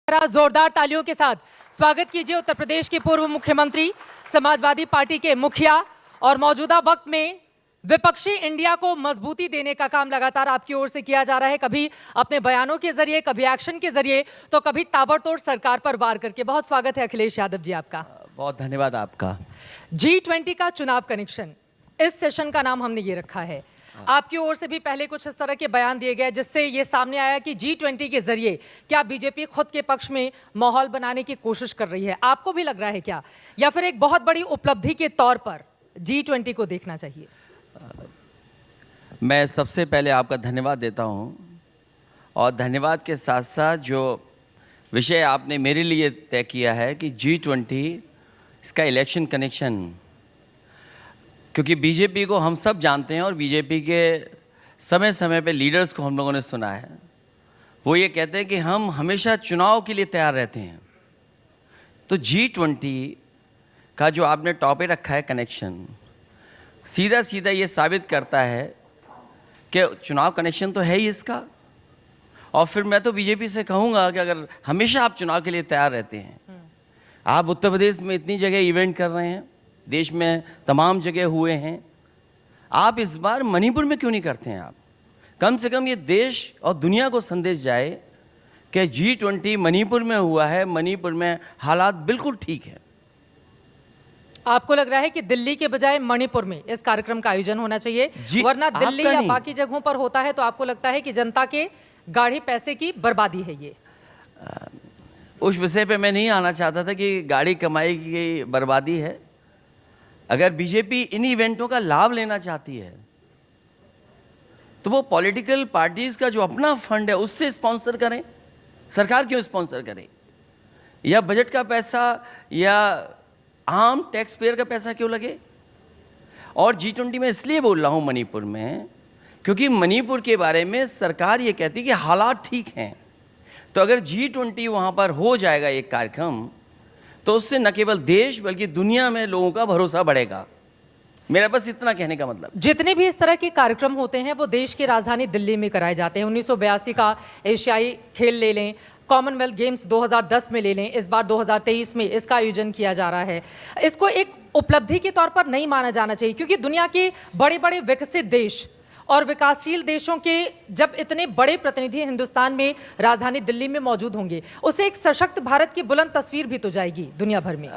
जोरदार तालियों के साथ स्वागत कीजिए उत्तर प्रदेश के पूर्व मुख्यमंत्री, समाजवादी पार्टी के मुखिया और मौजूदा वक्त में विपक्षी इंडिया को मजबूती देने का काम लगातार आपकी ओर से किया जा रहा है, कभी अपने बयानों के जरिए, कभी एक्शन के जरिए, तो कभी ताबड़तोड़ सरकार पर वार करके। बहुत स्वागत है अखिलेश यादव जी आपका। बहुत धन्यवाद आपका। G20 का चुनाव कनेक्शन, इस सेशन का नाम हमने ये रखा है। आपकी ओर से भी पहले कुछ इस तरह के बयान दिए गए जिससे ये सामने आया कि G20 के जरिए क्या बीजेपी खुद के पक्ष में माहौल बनाने की कोशिश कर रही है। आपको भी लग रहा है क्या, या फिर एक बहुत बड़ी उपलब्धि के तौर पर G20 को देखना चाहिए? मैं सबसे पहले आपका धन्यवाद देता हूं, और धन्यवाद के साथ साथ जो विषय आपने मेरे लिए तय किया है कि G20 इसका इलेक्शन कनेक्शन, क्योंकि बीजेपी को हम सब जानते हैं और बीजेपी के समय समय पे लीडर्स को हम लोगों ने सुना है, वो ये कहते हैं कि हम हमेशा चुनाव के लिए तैयार रहते हैं। तो G20 का जो आपने टॉपिक रखा है कनेक्शन, सीधा सीधा ये साबित करता है कि चुनाव कनेक्शन तो है ही इसका। और फिर मैं तो बीजेपी से कहूँगा कि अगर हमेशा आप चुनाव के लिए तैयार रहते हैं, आप उत्तर प्रदेश में इतनी जगह इवेंट कर रहे हैं, देश में तमाम जगह हुए हैं, आप इस बार मणिपुर में क्यों नहीं करते हैं? आप कम से कम ये देश और दुनिया को संदेश जाए कि G20 मणिपुर में हुआ है, मणिपुर में हालात बिल्कुल ठीक है। आपको लग रहा है कि दिल्ली के बजाय मणिपुर में इस कार्यक्रम का आयोजन होना चाहिए, वरना दिल्ली या बाकी जगहों पर होता है तो आपको लगता है कि जनता के गाढ़े पैसे की बर्बादी है ये? उस विषय पे मैं नहीं आना चाहता था कि गाड़ी कमाई की बर्बादी है। अगर बीजेपी इन इवेंटों का लाभ लेना चाहती है तो वो पॉलिटिकल पार्टीज का जो अपना फंड है उससे स्पॉन्सर करें। सरकार क्यों स्पॉन्सर करे? या बजट का पैसा या आम टैक्स पेयर का पैसा क्यों लगे? और G20 में इसलिए बोल रहा हूँ मणिपुर में, क्योंकि मणिपुर के बारे में सरकार ये कहती है कि हालात ठीक हैं। तो अगर G20 वहाँ पर हो जाएगा एक कार्यक्रम, तो उससे न केवल देश बल्कि दुनिया में लोगों का भरोसा बढ़ेगा। मेरा बस इतना कहने का मतलब। जितने भी इस तरह के कार्यक्रम होते हैं वो देश की राजधानी दिल्ली में कराए जाते हैं। 1982 का एशियाई खेल ले लें, कॉमनवेल्थ गेम्स 2010 में ले लें, इस बार 2023 में इसका आयोजन किया जा रहा है। इसको एक उपलब्धि के तौर पर नहीं माना जाना चाहिए, क्योंकि दुनिया के बड़े बड़े विकसित देश और विकासशील देशों के जब इतने बड़े प्रतिनिधि हिंदुस्तान में राजधानी दिल्ली में मौजूद होंगे, उससे एक सशक्त भारत की बुलंद तस्वीर भी तो जाएगी दुनिया भर में।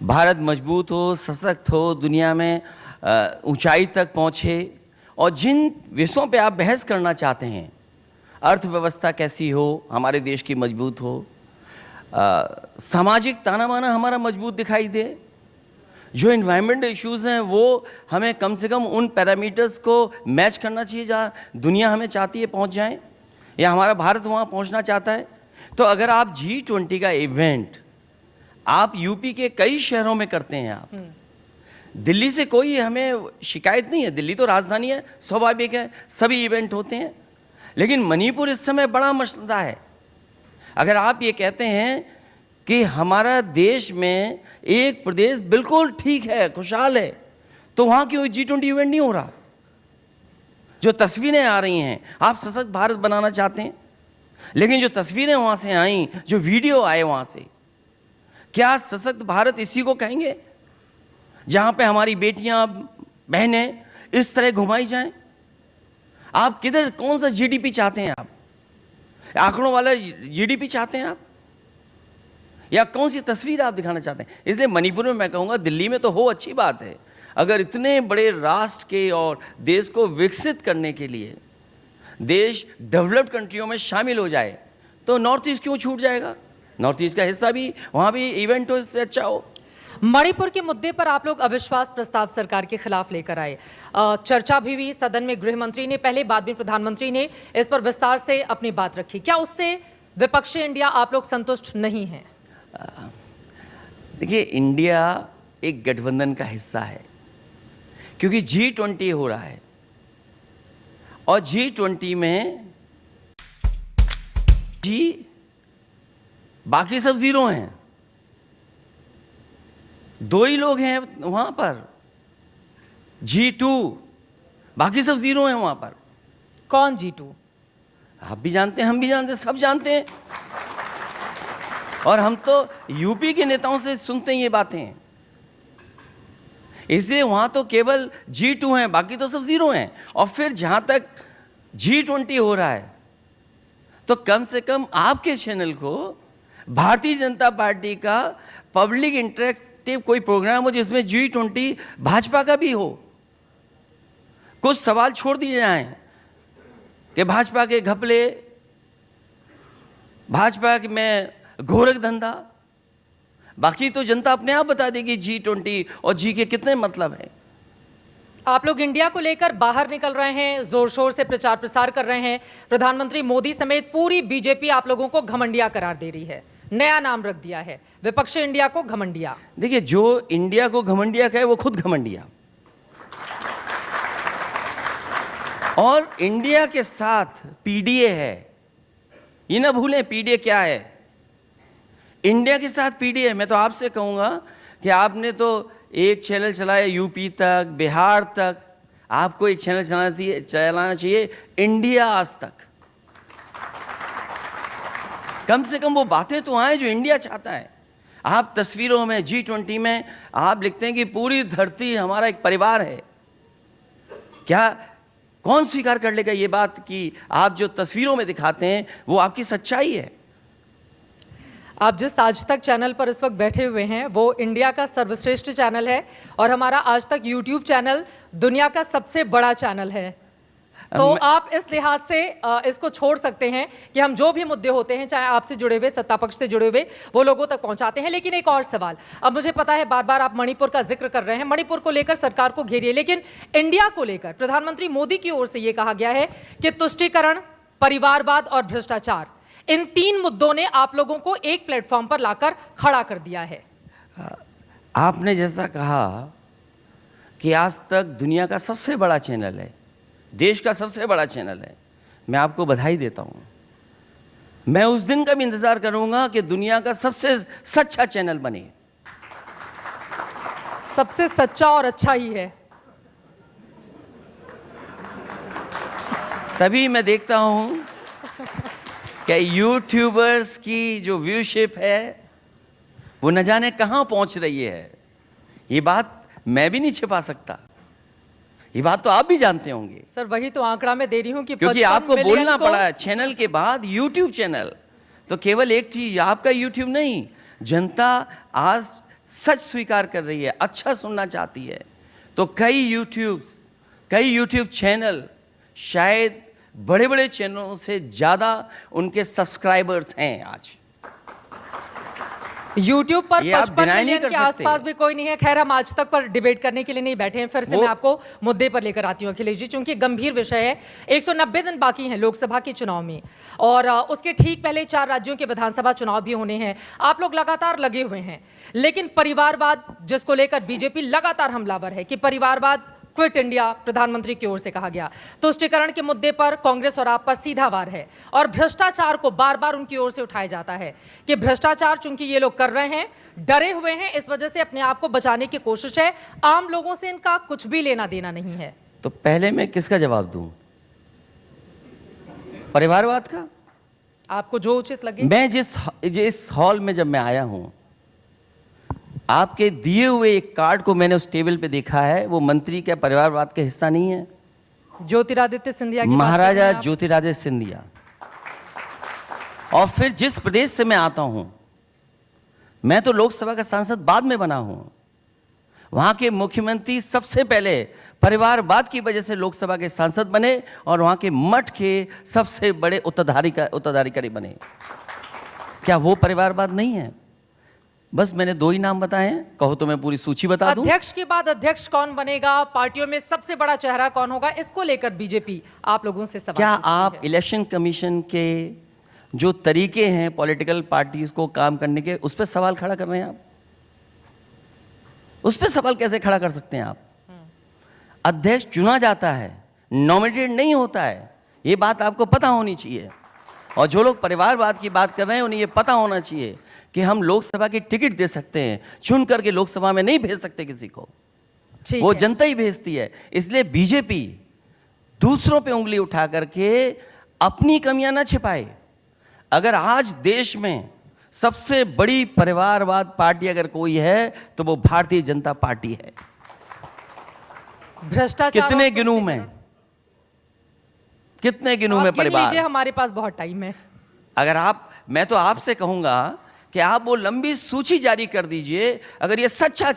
भारत मजबूत हो, सशक्त हो, दुनिया में ऊंचाई तक पहुंचे, और जिन विषयों पे आप बहस करना चाहते हैं, अर्थव्यवस्था कैसी हो, हमारे देश की मजबूत हो, सामाजिक ताना बाना हमारा मजबूत दिखाई दे, जो इन्वायरमेंटल इश्यूज़ हैं वो हमें कम से कम उन पैरामीटर्स को मैच करना चाहिए जहाँ दुनिया हमें चाहती है पहुँच जाएं, या हमारा भारत वहाँ पहुँचना चाहता है। तो अगर आप G20 का इवेंट आप यूपी के कई शहरों में करते हैं, आप दिल्ली से कोई हमें शिकायत नहीं है, दिल्ली तो राजधानी है, स्वाभाविक है, सभी इवेंट होते हैं। लेकिन मणिपुर इस समय बड़ा मसला है। अगर आप ये कहते हैं कि हमारा देश में एक प्रदेश बिल्कुल ठीक है, खुशहाल है, तो वहाँ क्यों G20 इवेंट नहीं हो रहा? जो तस्वीरें आ रही हैं, आप सशक्त भारत बनाना चाहते हैं, लेकिन जो तस्वीरें वहाँ से आई, जो वीडियो आए वहाँ से, क्या सशक्त भारत इसी को कहेंगे जहाँ पे हमारी बेटियाँ बहनें इस तरह घुमाई जाएं? आप किधर, कौन सा GDP चाहते हैं? आप आंकड़ों वाला GDP चाहते हैं आप, या कौन सी तस्वीर आप दिखाना चाहते हैं? इसलिए मणिपुर में मैं कहूँगा, दिल्ली में तो हो, अच्छी बात है। अगर इतने बड़े राष्ट्र के और देश को विकसित करने के लिए देश डेवलप्ड कंट्रियों में शामिल हो जाए, तो नॉर्थ ईस्ट क्यों छूट जाएगा? नॉर्थ ईस्ट का हिस्सा भी, वहाँ भी इवेंट हो, इससे अच्छा हो। मणिपुर के मुद्दे पर आप लोग अविश्वास प्रस्ताव सरकार के खिलाफ लेकर आए, चर्चा भी हुई सदन में, गृह मंत्री ने पहले, बाद में प्रधानमंत्री ने इस पर विस्तार से अपनी बात रखी। क्या उससे विपक्षी इंडिया आप लोग संतुष्ट नहीं हैं? देखिए, इंडिया एक गठबंधन का हिस्सा है, क्योंकि G20 हो रहा है, और G20 में बाकी सब जीरो हैं, दो ही लोग हैं वहां पर। G2, बाकी सब जीरो हैं वहां पर। कौन G2? आप भी जानते हैं, हम भी जानते हैं, सब जानते हैं। और हम तो यूपी के नेताओं से सुनते हैं ये बातें, इसलिए वहां तो केवल G2 हैं, बाकी तो सब जीरो हैं। और फिर जहां तक G20 हो रहा है, तो कम से कम आपके चैनल को भारतीय जनता पार्टी का पब्लिक इंटरेक्टिव कोई प्रोग्राम हो जिसमें G20 भाजपा का भी हो। कुछ सवाल छोड़ दिए जाएं कि भाजपा के घपले, भाजपा में गोरख धंधा, बाकी तो जनता अपने आप बता देगी G20 और जी के कितने मतलब हैं। आप लोग इंडिया को लेकर बाहर निकल रहे हैं, जोर शोर से प्रचार प्रसार कर रहे हैं। प्रधानमंत्री मोदी समेत पूरी बीजेपी आप लोगों को घमंडिया करार दे रही है, नया नाम रख दिया है, विपक्षी इंडिया को घमंडिया। देखिए, जो इंडिया को घमंडिया कहे वो खुद घमंडिया, और इंडिया के साथ पीडीए है, ये ना भूलें पीडीए क्या है। इंडिया के साथ पीडीए, मैं तो आपसे कहूंगा कि आपने तो एक चैनल चलाया यूपी तक, बिहार तक, आपको एक चैनल चलाना चाहिए इंडिया आज तक। कम से कम वो बातें तो आए जो इंडिया चाहता है। आप तस्वीरों में G20 में आप लिखते हैं कि पूरी धरती हमारा एक परिवार है। क्या कौन स्वीकार कर लेगा ये बात कि आप जो तस्वीरों में दिखाते हैं वो आपकी सच्चाई है? आप जिस आज तक चैनल पर इस वक्त बैठे हुए हैं वो इंडिया का सर्वश्रेष्ठ चैनल है, और हमारा आज तक यूट्यूब चैनल दुनिया का सबसे बड़ा चैनल है। तो आप इस लिहाज से इसको छोड़ सकते हैं कि हम जो भी मुद्दे होते हैं, चाहे आपसे जुड़े हुए, सत्ता पक्ष से जुड़े हुए, वो लोगों तक पहुंचाते हैं। लेकिन एक और सवाल, अब मुझे पता है बार बार आप मणिपुर का जिक्र कर रहे हैं, मणिपुर को लेकर सरकार को घेरिए, लेकिन इंडिया को लेकर प्रधानमंत्री मोदी की ओर से यह कहा गया है कि तुष्टीकरण, परिवारवाद और भ्रष्टाचार, इन 3 मुद्दों ने आप लोगों को एक प्लेटफॉर्म पर लाकर खड़ा कर दिया है। आपने जैसा कहा कि आज तक दुनिया का सबसे बड़ा चैनल है, देश का सबसे बड़ा चैनल है, मैं आपको बधाई देता हूं। मैं उस दिन का भी इंतजार करूंगा कि दुनिया का सबसे सच्चा चैनल बने। सबसे सच्चा और अच्छा ही है। तभी मैं देखता हूं कि यूट्यूबर्स की जो व्यूशिप है वो न जाने कहां पहुंच रही है। ये बात मैं भी नहीं छिपा सकता, ये बात तो आप भी जानते होंगे। सर वही तो आंकड़ा मैं दे रही हूं कि क्योंकि आपको बोलना पड़ा है चैनल के बाद यूट्यूब चैनल, तो केवल एक चीज आपका यूट्यूब नहीं, जनता आज सच स्वीकार कर रही है, अच्छा सुनना चाहती है। तो कई यूट्यूब चैनल शायद बड़े बड़े चैनलों से ज्यादा उनके सब्सक्राइबर्स हैं आज YouTube पर। 55 मिलियन के आसपास भी कोई नहीं है। खैर, हम आज तक पर डिबेट करने के लिए नहीं बैठे हैं। फिर से मैं आपको मुद्दे पर लेकर आती हूँ अखिलेश जी, चूंकि गंभीर विषय है। 190 दिन बाकी हैं लोकसभा के चुनाव में, और उसके ठीक पहले 4 राज्यों के विधानसभा चुनाव भी होने हैं। आप लोग लगातार लगे हुए हैं, लेकिन परिवारवाद जिसको लेकर बीजेपी लगातार हमलावर है कि परिवारवाद क्विट इंडिया प्रधानमंत्री की ओर से कहा गया, तुष्टीकरण के मुद्दे पर कांग्रेस और आप पर सीधा वार है, और भ्रष्टाचार को बार बार उनकी ओर से उठाया जाता है कि भ्रष्टाचार चूंकि ये लोग कर रहे हैं, डरे हुए हैं, इस वजह से अपने आप को बचाने की कोशिश है। आम लोगों से इनका कुछ भी लेना देना नहीं है। तो पहले मैं किसका जवाब दूं? परिवारवाद का? आपको जो उचित लगे। मैं जिस हॉल में जब मैं आया हूं, आपके दिए हुए एक कार्ड को मैंने उस टेबल पे देखा है, वो मंत्री के परिवारवाद का हिस्सा नहीं है। ज्योतिरादित्य सिंधिया की महाराजा ज्योतिरादित्य सिंधिया। और फिर जिस प्रदेश से मैं आता हूं, मैं तो लोकसभा का सांसद बाद में बना हूं, वहां के मुख्यमंत्री सबसे पहले परिवारवाद की वजह से लोकसभा के सांसद बने, और वहां के मठ के सबसे बड़े उत्तराधिकारी बने। क्या वो परिवारवाद नहीं है? बस मैंने 2 ही नाम बताए हैं, कहो तो मैं पूरी सूची बता दूं। अध्यक्ष के बाद अध्यक्ष कौन बनेगा, पार्टियों में सबसे बड़ा चेहरा कौन होगा, इसको लेकर बीजेपी आप लोगों से सवाल क्या आप इलेक्शन कमीशन के जो तरीके हैं पॉलिटिकल पार्टीज को काम करने के, उस पर सवाल खड़ा कर रहे हैं आप? उस पर सवाल कैसे खड़ा कर सकते हैं आप? अध्यक्ष चुना जाता है, नॉमिनेटेड नहीं होता है, ये बात आपको पता होनी चाहिए। और जो लोग परिवारवाद की बात कर रहे हैं उन्हें ये पता होना चाहिए कि हम लोकसभा की टिकट दे सकते हैं, चुन करके लोकसभा में नहीं भेज सकते किसी को, वो जनता ही भेजती है। इसलिए बीजेपी दूसरों पे उंगली उठा करके अपनी कमियां ना छिपाए। अगर आज देश में सबसे बड़ी परिवारवाद पार्टी अगर कोई है तो वो भारतीय जनता पार्टी है। भ्रष्टाचार कितने और गिनूं तुष्टिकरण। में, कितने गिनूं आप में गिन परिवार? लीजिए, हमारे पास बहुत टाइम है। अगर आप, मैं तो आपसे कहूंगा कि आप वो लंबी सूची जारी कर दीजिए। अगर ये सच्चा